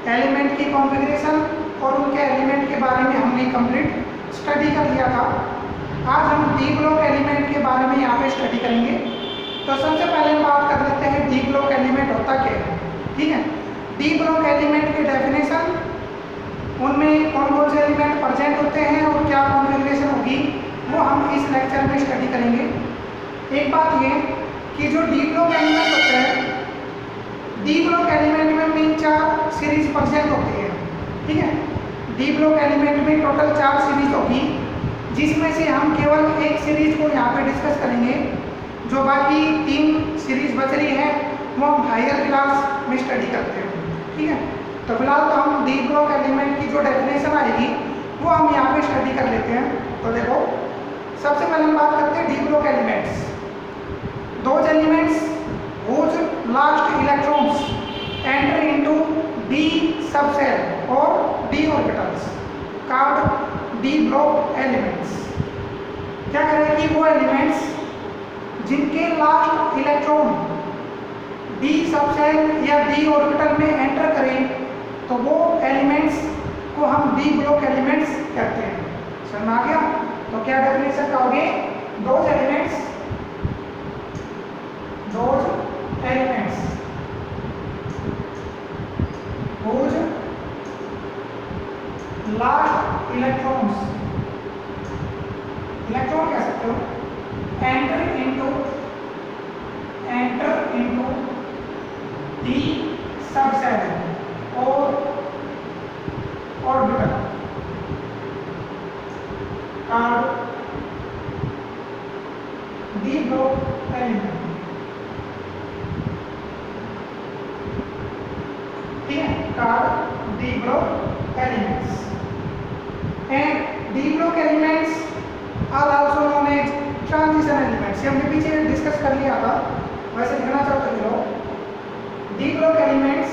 Element की configuration और उनके एलिमेंट के बारे में हमने कंप्लीट स्टडी कर लिया था। आज हम डी ब्लॉक एलिमेंट के बारे में यहाँ पे स्टडी करेंगे। तो सबसे पहले हम बात कर लेते हैं डी ब्लॉक एलिमेंट होता क्या है। ठीक है, डी ब्लॉक एलिमेंट की डेफिनेशन, उनमें कौन कौन से एलिमेंट प्रेजेंट होते हैं और क्या कॉन्फ़िगरेशन होगी, वो हम इस लेक्चर में स्टडी करेंगे। एक बात ये कि जो डी ब्लॉक एलिमेंट होते हैं, डी ब्लॉक एलिमेंट में मेन 4 सीरीज प्रेजेंट होती है। ठीक है, डी ब्लॉक एलिमेंट में टोटल 4 सीरीज होगी, जिसमें से हम केवल एक सीरीज को यहाँ पे डिस्कस करेंगे। जो बाकी 3 सीरीज बच रही है वो हम हायर क्लास में स्टडी करते हैं। ठीक है, तो फिलहाल तो हम डी ब्लॉक एलिमेंट की जो डेफिनेशन आएगी वो हम यहाँ पे स्टडी कर लेते हैं। तो देखो, सबसे पहले हम बात करते हैं D block elements. Those elements whose last electrons enter into d subcell or d orbitals called d block elements। क्या करें कि वो एलिमेंट्स जिनके लास्ट इलेक्ट्रॉन d सबसेल या d ऑर्बिटल में एंटर करें, तो वो एलिमेंट्स को हम d ब्लॉक एलिमेंट्स कहते हैं। समझ में आ गया? तो क्या डेफिनेशन कहोगे? those elements whose last electrons, electron कह सकते हो, enter into d subcell or orbital called d block element। called d block elements, and d block elements are also known as transition elements। ये हमने पीछे discuss कर लिया था, वैसे लिखना चाहो तो लिखो। d block elements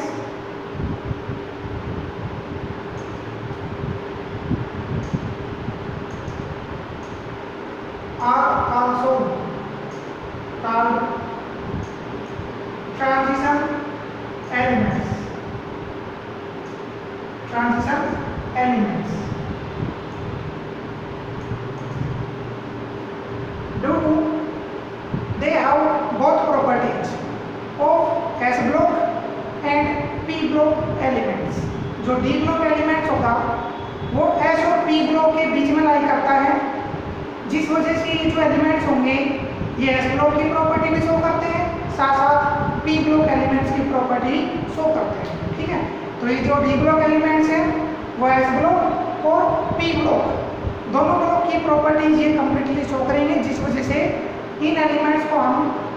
are also called transition elements। Transition elements due to they have both properties of S block and P block elements। जो D block elements होगा वो S और P block के बीच में लाई करता है, जिस वजह से ये जो एलिमेंट्स होंगे ये S block की प्रॉपर्टी भी शो करते हैं, साथ साथ P block एलिमेंट्स की प्रॉपर्टी शो करते हैं। ठीक है, तो ये जो डी ब्लॉक एलिमेंट्स हैं वो एस ब्लॉक और पी ब्लॉक दोनों ब्लॉक की प्रॉपर्टीज ये कंप्लीटली शो करेंगे, जिस वजह से इन एलिमेंट्स को हम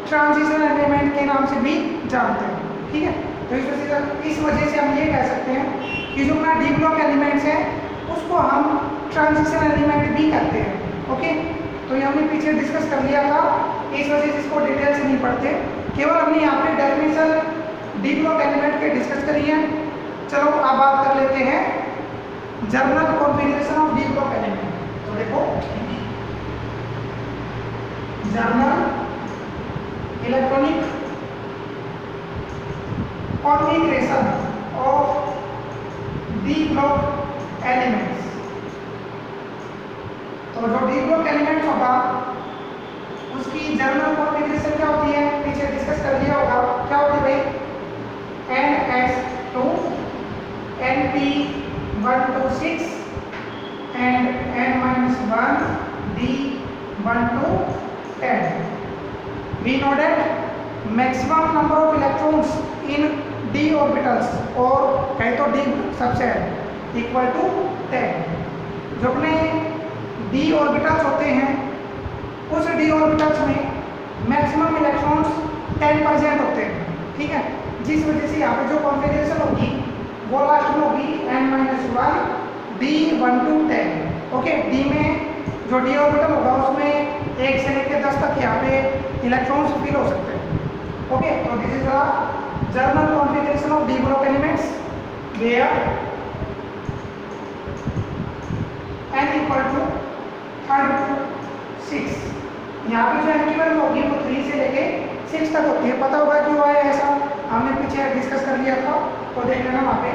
ट्रांजिशन एलिमेंट के नाम से भी जानते हैं। ठीक है, तो इस वजह से हम ये कह सकते हैं कि जो अपना डी ब्लॉक एलिमेंट्स है उसको हम ट्रांजिशन एलिमेंट भी कहते हैं। ओके, तो ये हमने पीछे डिस्कस कर लिया था, इस वजह से इसको डिटेल से नहीं पढ़ते, केवल हमने यहाँ पे डेफिनेशन डी ब्लॉक एलिमेंट के डिस्कस करी है। चलो अब बात कर लेते हैं journal configuration of d block element. तो देखो, journal electronic configuration of d block elements. तो जो डी ब्लॉक एलिमेंट होगा उसकी जर्नल कॉन्फ़िगरेशन क्या होती है, पीछे डिस्कस कर लिया होगा। क्या होती है भाई? NS2 NP126 and N-1 D1 10। We know that maximum number of electrons in d orbitals or कहे तो d सबसेल इक्वल टू 10। जो अपने d orbitals होते हैं उस d orbitals में मैक्सिमम इलेक्ट्रॉन्स 10% होते हैं। ठीक है, जिस वजह से यहाँ पे जो कॉन्फ़िगरेशन होगी वो लास्ट में होगी N-1 D1 to 10। Okay, D में जो d ऑर्बिटल होगा उसमें 1 से लेकर 10 तक यहाँ पे इलेक्ट्रॉन्स फिल हो सकते हैं। ओके, तो this is the general configuration of d block elements where n equal to 6। यहाँ पे जो n की वैल्यू होगी वो 3 से लेके 6 तक होती है। पता होगा क्यों आया ऐसा, हमने पीछे डिस्कस कर लिया था, तो देख लेना वहाँ पे।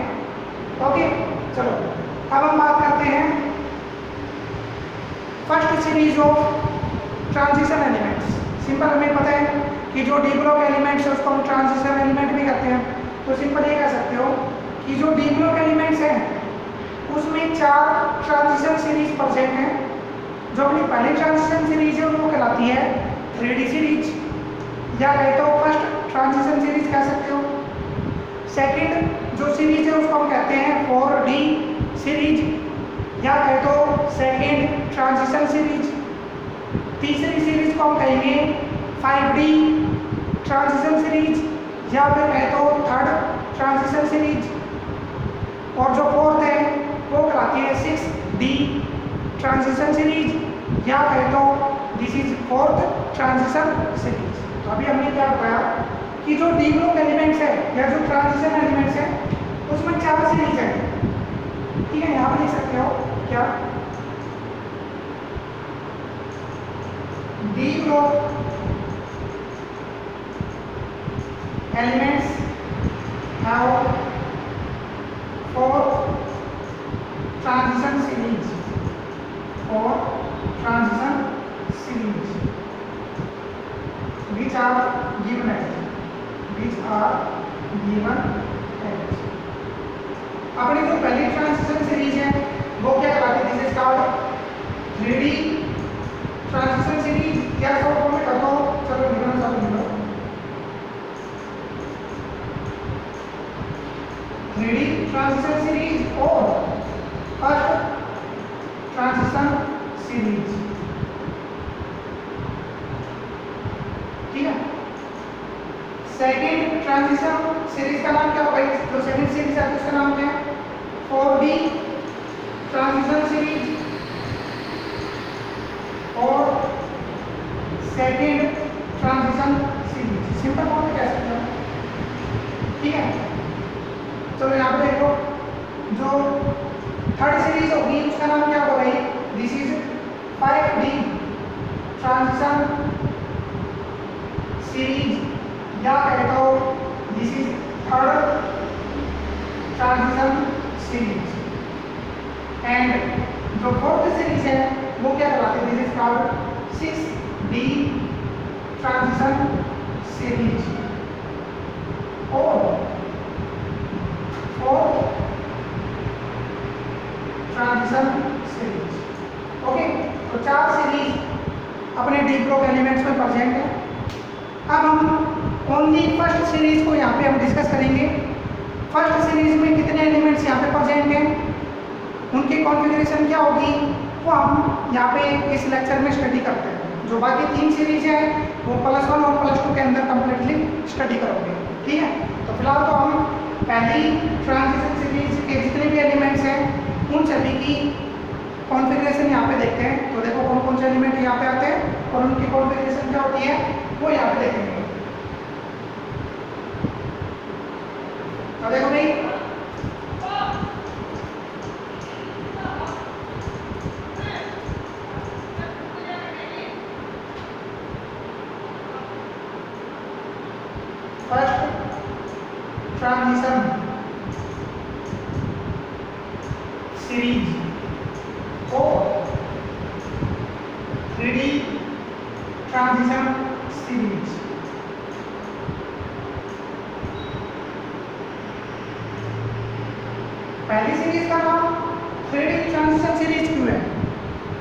ओके, चलो अब हम बात करते हैं first series of transition elements. Simple हमें पता है कि जो डी ब्लॉक एलिमेंट्स है उसको हम ट्रांजिशन एलिमेंट भी कहते हैं। तो सिंपल ये कह सकते हो कि जो डी ब्लॉक एलिमेंट्स हैं उसमें 4 ट्रांजिशन सीरीज प्रेजेंट हैं। जो अपनी पहली ट्रांजिशन सीरीज है वो कहलाती है 3D सीरीज, या कहे तो फर्स्ट ट्रांजिशन सीरीज कह सकते हो। सेकंड जो सीरीज है उसको हम कहते हैं 4D सीरीज, या कहे तो सेकंड ट्रांजिशन सीरीज। तीसरी सीरीज को हम कहेंगे 5D ट्रांजिशन सीरीज, या फिर कहे तो थर्ड ट्रांजिशन सीरीज। और जो फोर्थ है वो कहलाती है 6D ट्रांजिशन सीरीज, या कहे तो this is fourth transition series. तो अभी हमने क्या बताया कि जो डी ब्लॉक एलिमेंट्स है या जो ट्रांजिशन एलिमेंट्स है उसमें 4 सीरीज है। ठीक है, यहाँ पर लिख सकते हो क्या, D block elements have 4 transition series, 4 transition series which are given as, which are given as। अपनी जो पहली ट्रांजिशन सीरीज है वो क्या कहलाती है, this is called 3D transition series. क्या शॉर्ट फॉर्म में कर दो, चलो लिखना चालू करो, 3D ट्रांजिशन सीरीज और फर्स्ट ट्रांजिशन सीरीज। ठीक है, सेकेंड ट्रांजिशन सीरीज का नाम क्या होगा, जो सेकेंड सीरीज है उसका नाम क्या है, 4D ट्रांजिशन सीरीज और second transition series. Simple form में कह सकते हो। ठीक है, चलो यहाँ पे देखो, जो थर्ड सीरीज होगी उसका नाम क्या होगा भाई, this is 5D transition series, या कहे तो this is third transition series. And जो फोर्थ सीरीज है वो क्या कहलाती है, this is called 6D transition series और फोर्थ ट्रांजिशन सीरीज। ओके, तो 4 सीरीज अपने डी ब्लॉक एलिमेंट्स में प्रेजेंट है। अब हम ओनली फर्स्ट सीरीज को यहाँ पे हम डिस्कस करेंगे। फर्स्ट सीरीज में कितने एलिमेंट्स यहाँ पे प्रेजेंट हैं, उनकी कॉन्फ़िगरेशन क्या होगी, वो हम यहाँ पे इस लेक्चर में स्टडी करते हैं। जो बाकी 3 सीरीज है वो +1 और +2 के अंदर कंप्लीटली स्टडी करोगे। ठीक है, तो फिलहाल तो हम पहली ट्रांजिशन सीरीज के जितने भी एलिमेंट्स हैं उन सभी की कॉन्फ़िगरेशन यहाँ पे देखते हैं। तो देखो कौन कौन से एलिमेंट यहाँ पे आते हैं और उनकी कॉन्फ़िगरेशन क्या होती है वो यहाँ पे देखेंगे। तो देखो भाई, फर्स्ट ट्रांजिशन सीरीज और 3D ट्रांजिशन सीरीज। पहली सीरीज का नाम 3D ट्रांजिशन सीरीज क्यों है,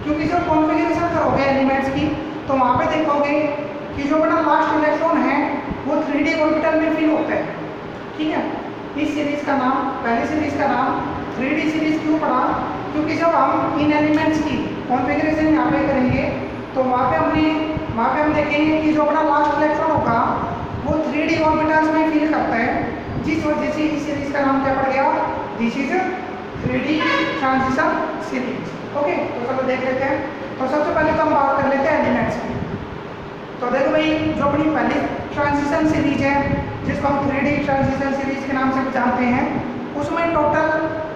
क्योंकि जब कॉन्फ़िगरेशन करोगे एलिमेंट्स की तो वहाँ पे देखोगे कि जो अपना लास्ट इलेक्ट्रॉन है वो 3D ऑर्बिटल में फिल होता है। ठीक है, इस सीरीज का नाम, पहली सीरीज का नाम 3D सीरीज क्यों पड़ा, क्योंकि जब हम इन एलिमेंट्स की कॉन्फ़िगरेशन यहाँ पे करेंगे तो वहाँ पे हम देखेंगे कि जो अपना लास्ट इलेक्ट्रॉन होगा वो 3D ऑर्बिटल्स में फिल करता है, जिस वजह से इस सीरीज का नाम क्या पड़ गया, this is 3D transition series. Okay, तो चलो देख लेते हैं। तो सबसे पहले तो हम बात कर लेते हैं एलिमेंट्स की। तो देखो भाई, जो अपनी पहली ट्रांजिशन सीरीज है जिसको हम 3D ट्रांजिशन सीरीज के नाम से जानते हैं, उसमें टोटल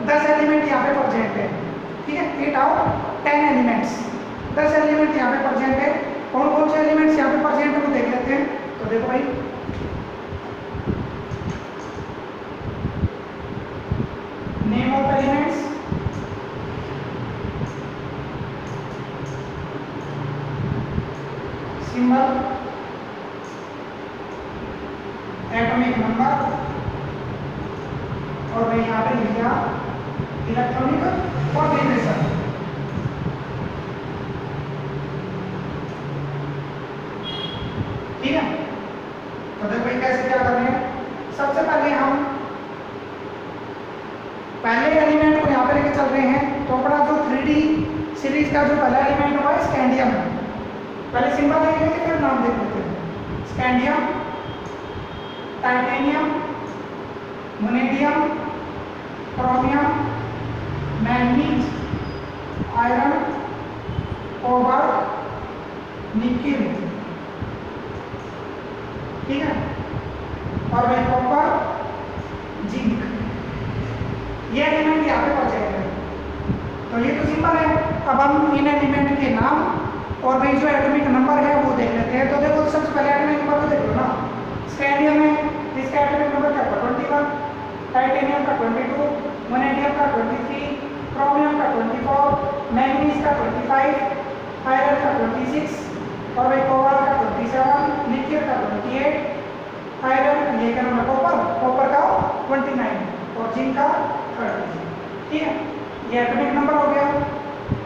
10 एलिमेंट यहाँ पे प्रेजेंट है। ठीक है, 8 आउट 10 एलिमेंट्स, 10 एलिमेंट यहाँ पे प्रेजेंट है। कौन कौन से एलिमेंट्स यहाँ पे प्रेजेंट है वो देख लेते हैं। तो देखो भाई, name of elements, symbol, atomic number, और मैं यहाँ पे लिख दिया इलेक्ट्रॉनिक कॉन्फ़िगरेशन। ठीक है, तो देखो भाई कैसे क्या कर रहे हैं। सबसे पहले हम पहले एलिमेंट को यहाँ पे लेके चल रहे हैं। तो अपना जो 3D सीरीज का जो पहला एलिमेंट हुआ स्कैंडियम है। पहले सिंबल देख लेते फिर नाम देख लेते हैं। Scandium, titanium, vanadium, chromium, manganese, iron, cobalt, nickel. ठीक है, और वही कॉपर, जिंक। ये एलिमेंट यहाँ पे पहुंच जाएगा। तो ये तो सिंपल है। अब हम इन एलिमेंट के नाम और भाई जो एटॉमिक नंबर है वो देख लेते हैं। तो देखो सबसे पहले एटॉमिक नंबर तो देख लो ना। स्कैंडियम है, इसका एटॉमिक नंबर क्या होगा 21, टाइटेनियम का 22, वनेडियम का 23, क्रोमियम का 24, मैंगनीज का 25, आयरन का 26, और भाई कोबाल्ट का 27, निकेल का 28, आयरन ये क्या नाम है कॉपर का 29 और जिंक का 30। ठीक है, ये एटॉमिक नंबर हो गया।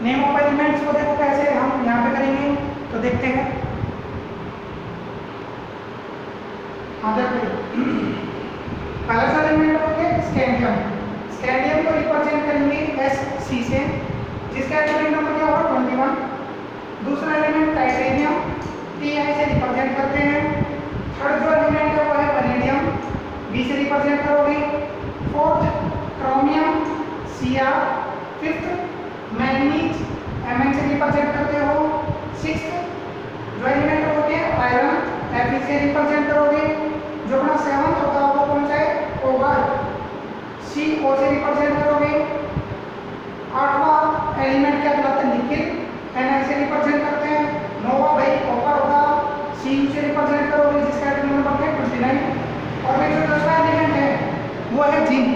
नेम ऑफ एलिमेंट्स को देखो कैसे हम यहाँ पे करेंगे, तो देखते हैं। हाँ देखो पहला सा एलिमेंट हो गया स्कैंडियम। स्कैंडियम को रिप्रेजेंट करेंगे Sc से, जिसका एटॉमिक नंबर क्या होगा 21। दूसरा एलिमेंट टाइटेनियम, Ti से रिप्रेजेंट करते हैं। थर्ड जो एलिमेंट है वो है वनेडियम, V से रिप्रेजेंट करोगे। Fourth chromium, Cr। Fifth manganese, Mn से रिप्रेजेंट करते हो। सिक्स्थ जो एलिमेंट हो गया आयरन, Fe से रिप्रेजेंट करोगे। जो अपना सेवंथ होता है वो कौन सा है कोबाल्ट, Co से रिप्रेजेंट करोगे। आठवां एलिमेंट क्या कहलाता है निकेल, Na से रिप्रेजेंट करते हैं। नौवां भाई कॉपर होगा, Cu से रिप्रेजेंट करोगे जिसका एटॉमिक नंबर है 29। और भाई जो 10वां एलिमेंट है वो है जिंक,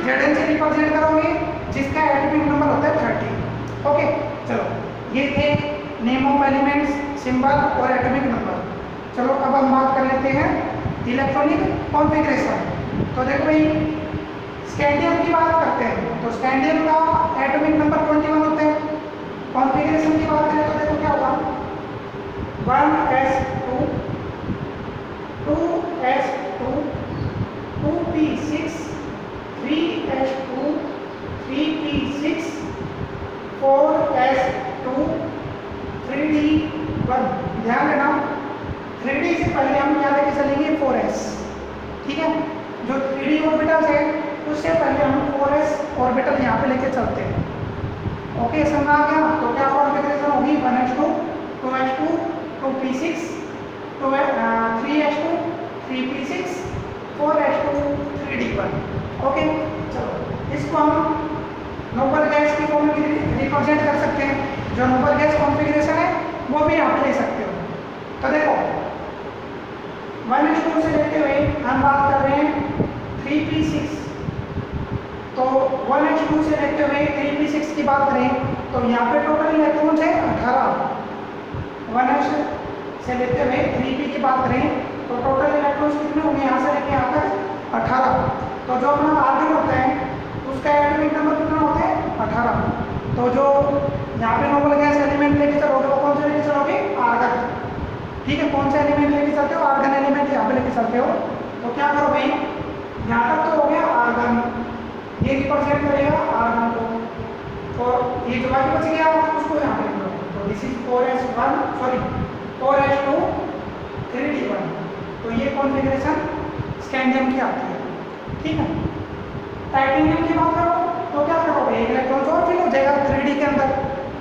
Zn से रिप्रेजेंट करोगे जिसका एटॉमिक नंबर होता है 30। ओके, चलो ये थे नेम ऑफ एलिमेंट्स, सिंबल और एटॉमिक नंबर। चलो अब हम बात कर लेते हैं इलेक्ट्रॉनिक कॉन्फ़िगरेशन। तो देखो भाई स्कैंडियम की बात करते हैं तो स्कैंडियम का एटॉमिक नंबर 21 होते हैं। कॉन्फ़िगरेशन की बात करें तो देखो क्या होगा 1s2, 2s2, 2p6, 3s2, 3p6, 4s2, 3d1। ध्यान देना 3d से पहले हम क्या लेके चलेंगे 4s। ठीक है, जो 3d ऑर्बिटल है उससे पहले हम 4s ऑर्बिटल यहाँ पे लेके चलते हैं। ओके, समझ आ गया। तो क्या कॉन्फ़िगरेशन होगी 1s2, 2s2, 2p6, 3s2, 3p6, 4s2, 3d1। Okay, चलो इसको हम नोबल गैस की फॉर्म में रिप्रेजेंट कर सकते हैं। जो नोबल गैस कॉन्फ़िगरेशन है वो भी आप ले सकते हो। तो देखो 1s2 से लेते हुए हम बात कर रहे हैं 3p6। तो 1s2 से लेते हुए 3p6 की बात करें तो यहाँ पे टोटल इलेक्ट्रॉन्स है 18। 1s से लेते हुए 3p की बात करें तो टोटल इलेक्ट्रॉन्स कितने होंगे यहाँ से लेके यहाँ तक 18। तो जो अपना आर्गन होता है उसका एटॉमिक नंबर कितना होता है 18। तो जो यहाँ पे नोबल गैस एलिमेंट लेके चलोगे वो कौन से लेके चलोगे आर्गन। ठीक है, कौन सा एलिमेंट लेके चलते हो आर्गन एलिमेंट यहाँ पे लेके चलते हो। तो क्या करोगे यहाँ तक तो हो गया आर्गन, ये रिप्रेजेंट करेगा आर्गन को, और ये जो बाकी बच गया उसको यहाँ पे लिखो। तो this is 4s1 sorry 4s2 3d1। तो ये कॉन्फ़िगरेशन स्कैंडियम की आती है। ठीक है, टाइटेनियम की बात करो तो क्या करोगे एक इलेक्ट्रॉन और फिल हो जाएगा 3d के अंदर।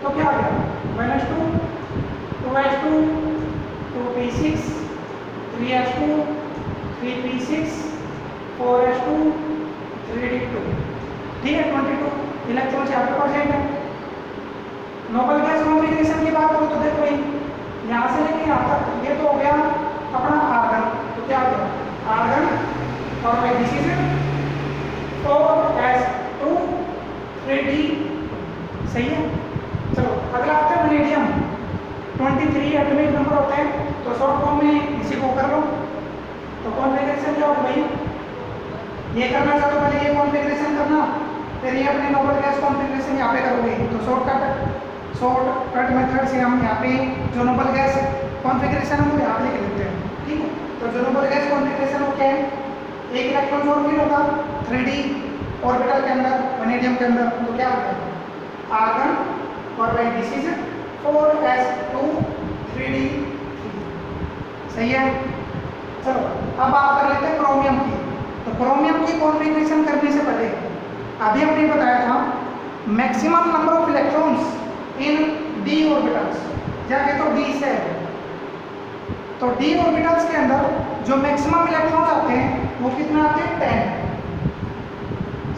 तो क्या आ गया 1s2, 2s2, 2p6, 3s2, 3p6, 4s2, 3d2। ठीक है, 22 इलेक्ट्रॉन यहाँ पे प्रेजेंट है। नोबल गैस कॉन्फ़िगरेशन की बात करो तो देखो भाई यहाँ से लेके यहाँ तक ये तो हो गया अपना आर्गन। तो क्या हो गया आर्गन, और दिस इज 4s2 सही है। चलो अगला आता है वैनेडियम। 23 एटॉमिक नंबर होते हैं, तो शॉर्ट फॉर्म में इसी को कर लो। तो कॉन्फ़िगरेशन क्या होगा भाई, ये करना चाहो तो पहले ये कॉन्फ़िगरेशन करना, फिर ये अपने नोबल गैस कॉन्फ़िगरेशन यहाँ पे करोगे। तो शॉर्टकट मेथड से हम यहाँ पे जो नोबल गैस कॉन्फ़िगरेशन है वो यहाँ लिख लेते हैं, ठीक है। तो जो नोबल गैस कॉन्फ़िगरेशन वो क्या है, एक इलेक्ट्रॉन और फिर होगा 3D ऑर्बिटल के अंदर, वैनेडियम के अंदर। तो क्या होगा, आर्गन और भाई दिस इज 4s2 3d। सही है। चलो अब बात कर लेते हैं क्रोमियम की। तो क्रोमियम की कॉन्फ़िगरेशन करने से पहले अभी हमने बताया था maximum number of electrons in d orbitals, या कहे तो d से। तो d ऑर्बिटल्स के अंदर जो मैक्सिमम इलेक्ट्रॉन्स आते हैं वो कितने आते हैं, 10।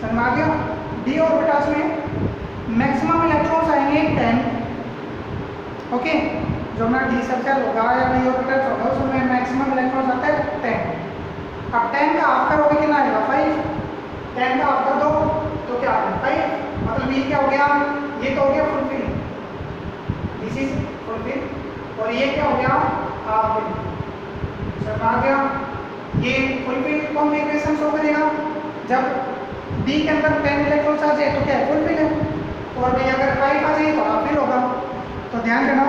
समझ आ गया। d ऑर्बिटल्स में मैक्सिमम इलेक्ट्रॉन्स आएंगे 10। ओके, जो ना d स्ट्रक्चर होगा या d ऑर्बिटल्स होगा उसमें मैक्सिमम इलेक्ट्रॉन्स आते हैं 10। अब 10 का हाफ करोगे कितना आएगा, 5। 10 का हाफ कर दो तो क्या आएगा, 5। मतलब ये क्या हो गया, ये तो हो गया फुलफिल, दिस इज फुलफिल, और ये क्या हो गया, हाफ फिल। समझ आ गया। ये फुलफिल कॉन्फ़िगरेशन शो करेगा जब d के अंदर 10 इलेक्ट्रॉन्स आ जाए तो क्या है, फुलफिल है, और भाई अगर 5 आ जाए तो हाफ फिल होगा। तो ध्यान देना,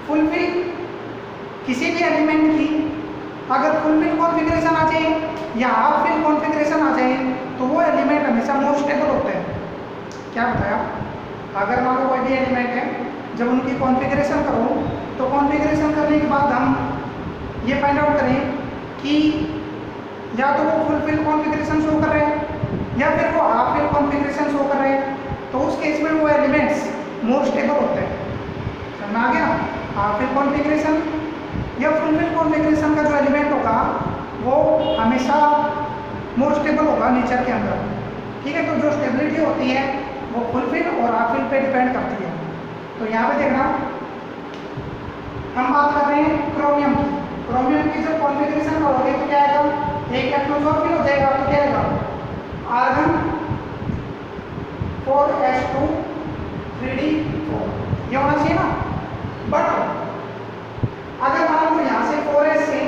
फुलफिल किसी भी एलिमेंट की अगर फुलफिल कॉन्फ़िगरेशन आ जाए या हाफ फिल कॉन्फ़िगरेशन आ जाए तो वो एलिमेंट हमेशा मोर स्टेबल होते हैं। क्या बताया, अगर मान लो कोई भी एलिमेंट है, जब उनकी कॉन्फ़िगरेशन करो तो कॉन्फ़िगरेशन करने के बाद हम ये फाइंड आउट करें कि या तो वो फुलफिल कॉन्फ़िगरेशन शो कर रहे हैं या फिर वो हाफ फिल कॉन्फ़िगरेशन शो कर रहे हैं, तो उस केस में वो एलिमेंट्स मोर स्टेबल होते हैं। समझ आ गया। हाफ फिल कॉन्फ़िगरेशन या फुलफिल कॉन्फ़िगरेशन का जो एलिमेंट होगा वो हमेशा मोर स्टेबल होगा नेचर के अंदर, ठीक है। तो जो स्टेबिलिटी होती है वो फुलफिल और हाफ फिल पे डिपेंड करती है। तो यहाँ पे देखना, हम बात कर रहे हैं क्रोमियम की। क्रोमियम की जब कॉन्फ़िगरेशन करोगे तो क्या आएगा, एक इलेक्ट्रॉन और फिल हो जाएगा, तो क्या आएगा, आर्गन 4s2 3d4, ये होना चाहिए ना। बट अगर मान लो यहाँ से 4s से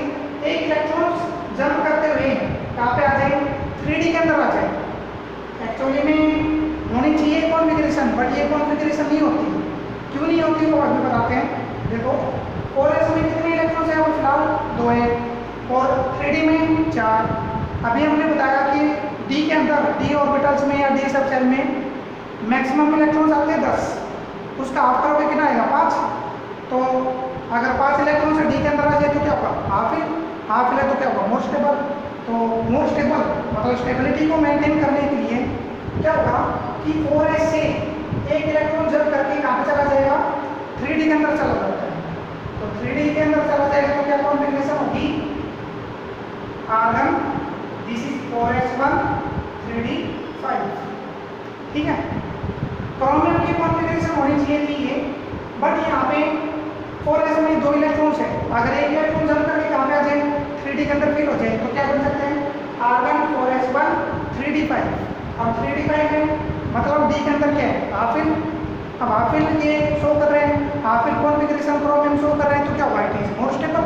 एक इलेक्ट्रॉन जंप करते हुए कहाँ पे आ जाए, 3d के अंदर आ जाए, एक्चुअली में होनी चाहिए कॉन्फ़िगरेशन, बट ये कॉन्फ़िगरेशन नहीं होती। क्यों नहीं होती वो अभी बताते हैं। देखो 4s में कितने इलेक्ट्रॉन्स हैं, वो फिलहाल 2 है, और 3d में 4। अभी हमने बताया कि d के अंदर, d ऑर्बिटल्स में या d सबसेल में मैक्सिमम इलेक्ट्रॉन्स आते हैं 10, उसका हाफ करोगे कितना आएगा, 5। तो अगर 5 इलेक्ट्रॉन से d के अंदर आ जाए तो क्या होगा, हाफ फिल। हाफ फिल है तो क्या होगा, मोर स्टेबल। तो मोर स्टेबल मतलब स्टेबिलिटी को मेंटेन करने के लिए क्या होगा कि 4s से एक इलेक्ट्रॉन जब करके कहाँ पे चला जाएगा, 3d के अंदर चला जाता है। तो 3d के अंदर चला जाएगा तो क्या कॉन्फ़िगरेशन होगी, argon, this is 4s1 3d5, ठीक है। क्रोमियम की कॉन्फ़िगरेशन होनी चाहिए थी ये, बट यहाँ पे 4s में 2 इलेक्ट्रॉन्स है, अगर एक इलेक्ट्रॉन जंप करके कहाँ पे आ जाए, 3d के अंदर फिल हो जाए, तो क्या बन सकते हैं, आर्गन 4s1 3d5। अब 3d5 है मतलब d के अंदर क्या है, हाफ फिल। अब हाफ फिल ये शो कर रहे हैं, half fill configuration chromium show कर रहे हैं, तो क्या हुआ, इट इज मोर स्टेबल,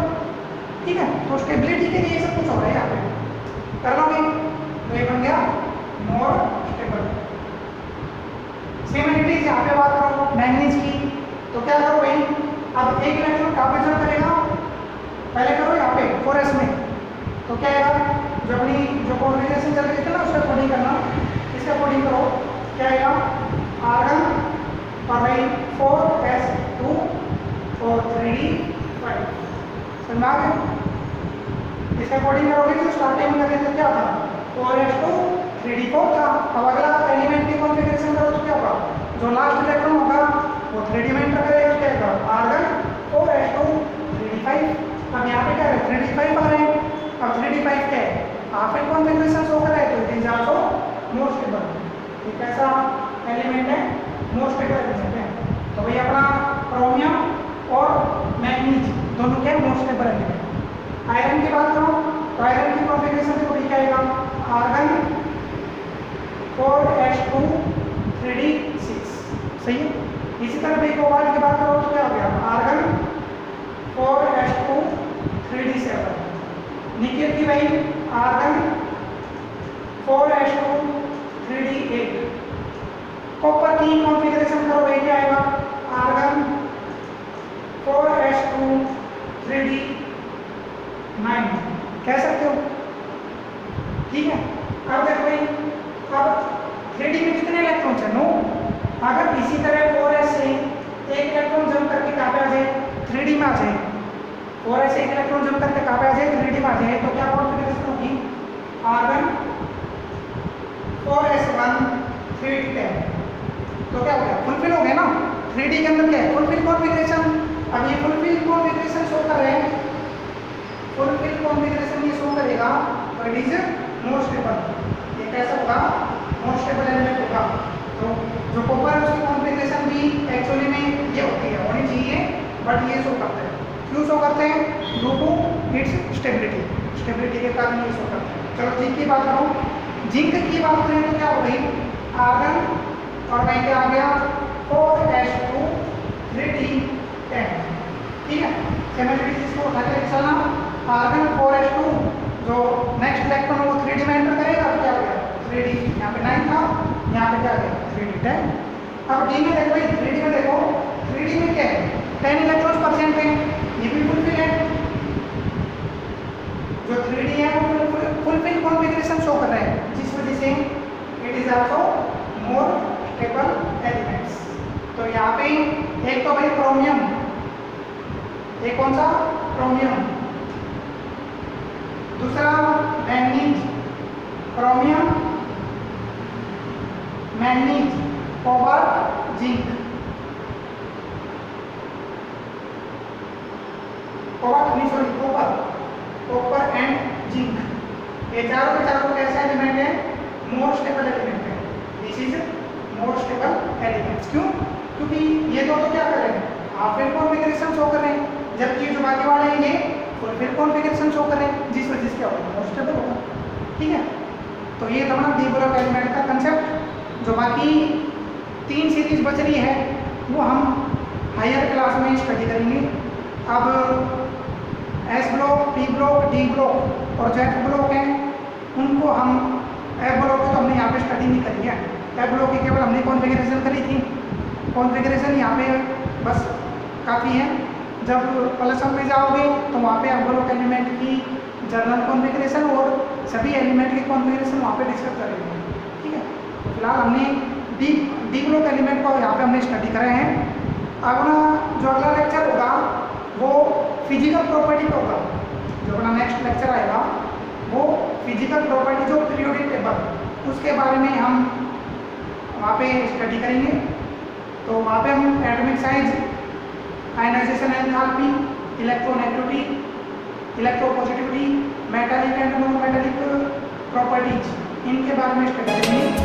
ठीक है। तो स्टेबिलिटी के लिए सब कुछ हो रहा है यहाँ पे, कर लोगे तो ये बन गया मोर स्टेबल। सेम एलिमेंट यहाँ पे बात करो मैंगनीज की, तो क्या करो भाई, अब एक इलेक्ट्रॉन कहाँ पे जंप करेगा, पहले करो यहाँ पे 4s में, तो क्या आएगा, जो अपनी जो कॉन्फ़िगरेशन चल रही थी ना उसका कोडिंग करना, इसका कोडिंग करो, क्या आएगा, आर्गन और भाई 4s2 और 3d5। समझ आ गया। इसका कोडिंग करोगे तो स्टार्टिंग में करने से क्या था, 4s2 3d4 था। अब अगला एलिमेंट की कॉन्फ़िगरेशन करो तो क्या होगा, जो लास्ट इलेक्ट्रॉन होगा वो 3d में एंटर करेगा, क्या आएगा, आर्गन 4s2 3d5। अब यहाँ पे क्या है, 3d5 आ रहे हैं। अब 3d5 क्या है, हाफ फिल कॉन्फ़िगरेशन शो कर रहा है, तो it is also more stable. ये कैसा एलिमेंट है, मोर स्टेबल एलिमेंट है। तो भाई अपना क्रोमियम और मैंगनीज दोनों क्या मोर स्टेबल एलिमेंट। आयरन की बात करो तो आयरन की कॉन्फ़िगरेशन देखो क्या आएगा, आर्गन 4s2 3d6। सही है। इसी तरह भाई कोबाल्ट की बात करो तो क्या हो गया, आर्गन 4s2 3d7। निकेल की भाई आर्गन 4s2 3d8। कॉपर की कॉन्फ़िगरेशन करो भाई, क्या आएगा, आर्गन 4s2 3d9 कह सकते हो, ठीक है। अब देखो भाई, अब 3d में कितने इलेक्ट्रॉन्स है, 9। अगर इसी तरह 4s से एक इलेक्ट्रॉन जंप करके कहाँ पे आ जाए, 3d में आ जाए, 4s से एक इलेक्ट्रॉन जंप करके कहाँ पे आ जाए, 3d में आ जाए, तो क्या कॉन्फ़िगरेशन होगी, आर्गन 4s1 3d10। तो क्या हो गया, फुलफिल हो गया ना। 3d के अंदर क्या है, फुलफिल कॉन्फ़िगरेशन। अब ये फुलफिल कॉन्फ़िगरेशन शो कर रहे हैं, फुलफिल कॉन्फ़िगरेशन ये शो करेगा, तो इट इज मोर स्टेबल। ये कैसा होगा, मोर स्टेबल एलिमेंट होगा। तो जो कॉपर है उसकी कॉन्फ़िगरेशन भी एक्चुअली में ये होती है, होनी चाहिए, बट ये शो करते हैं। क्यों शो करते हैं, ड्यू टू इट्स स्टेबिलिटी के कारण ये शो करते हैं। चलो जिंक की बात करो, जिंक की बात करें तो क्या हो गई, आर्गन और मैं क्या आ गया 4s2 3d10, ठीक है। सिमिलरिटी जिसको उठा के चलना, आर्गन 4s2 जो नेक्स्ट इलेक्ट्रॉन वो 3d में एंटर करेगा, तो क्या हो गया 3d, यहाँ पे 9 था, यहाँ पे क्या आ गया 3d10। अब डी में देखो भाई, 3d में देखो, 3d में क्या है, 10 इलेक्ट्रॉन्स परसेंट है, ये भी फुलफिल है। जो 3d है वो फुलफिल कॉन्फ़िगरेशन शो कर रहे हैं, जिस वजह से it is also more stable elements. तो यहाँ पे एक तो भाई क्रोमियम, एक कौन सा, क्रोमियम, दूसरा manganese, chromium, manganese, cobalt, zinc. Copper and zinc, ये चारों के चारों कैसे एलिमेंट है, मोर स्टेबल एलिमेंट है। This is more stable elements. क्यों, क्योंकि ये दो तो क्या कर रहे हैं, हाफ-फिल कॉन्फ़िगरेशन शो कर रहे हैं, जबकि जो बाकी वाले हैं ये फुल-फिल कॉन्फ़िगरेशन शो कर रहे हैं, जिस वजह से क्या होगा, मोर स्टेबल होगा, ठीक है। तो ये था डी ब्लॉक एलिमेंट का कंसेप्ट। जो बाकी 3 सीरीज बच रही है वो हम हायर क्लास में स्टडी करेंगे। अब S block, P block, D block और जेड ब्लॉक हैं, उनको हम, एफ ब्लॉक को तो हमने यहाँ पे स्टडी नहीं करी है, एफ ब्लॉक की केवल हमने कॉन्फ़िगरेशन करी थी। कॉन्फ़िगरेशन यहाँ पे बस काफ़ी है। जब +1 में जाओगे तो वहाँ पे एफ ब्लॉक एलिमेंट की जनरल कॉन्फ़िगरेशन और सभी एलिमेंट की कॉन्फ़िगरेशन वहाँ पे डिस्कस करेंगे, ठीक है। फिलहाल हमने डी ब्लॉक एलिमेंट को यहाँ पे हमने स्टडी करे हैं। अपना जो अगला लेक्चर होगा वो फिजिकल प्रॉपर्टी का होगा। जो अपना नेक्स्ट लेक्चर आएगा वो फिजिकल प्रॉपर्टी, जो पीरियोडिक टेबल, उसके बारे में हम वहाँ पे स्टडी करेंगे। तो वहाँ पे हम atomic size, ionisation enthalpy, electronegativity, electropositivity, metallic and non metallic properties, इनके बारे में स्टडी करेंगे।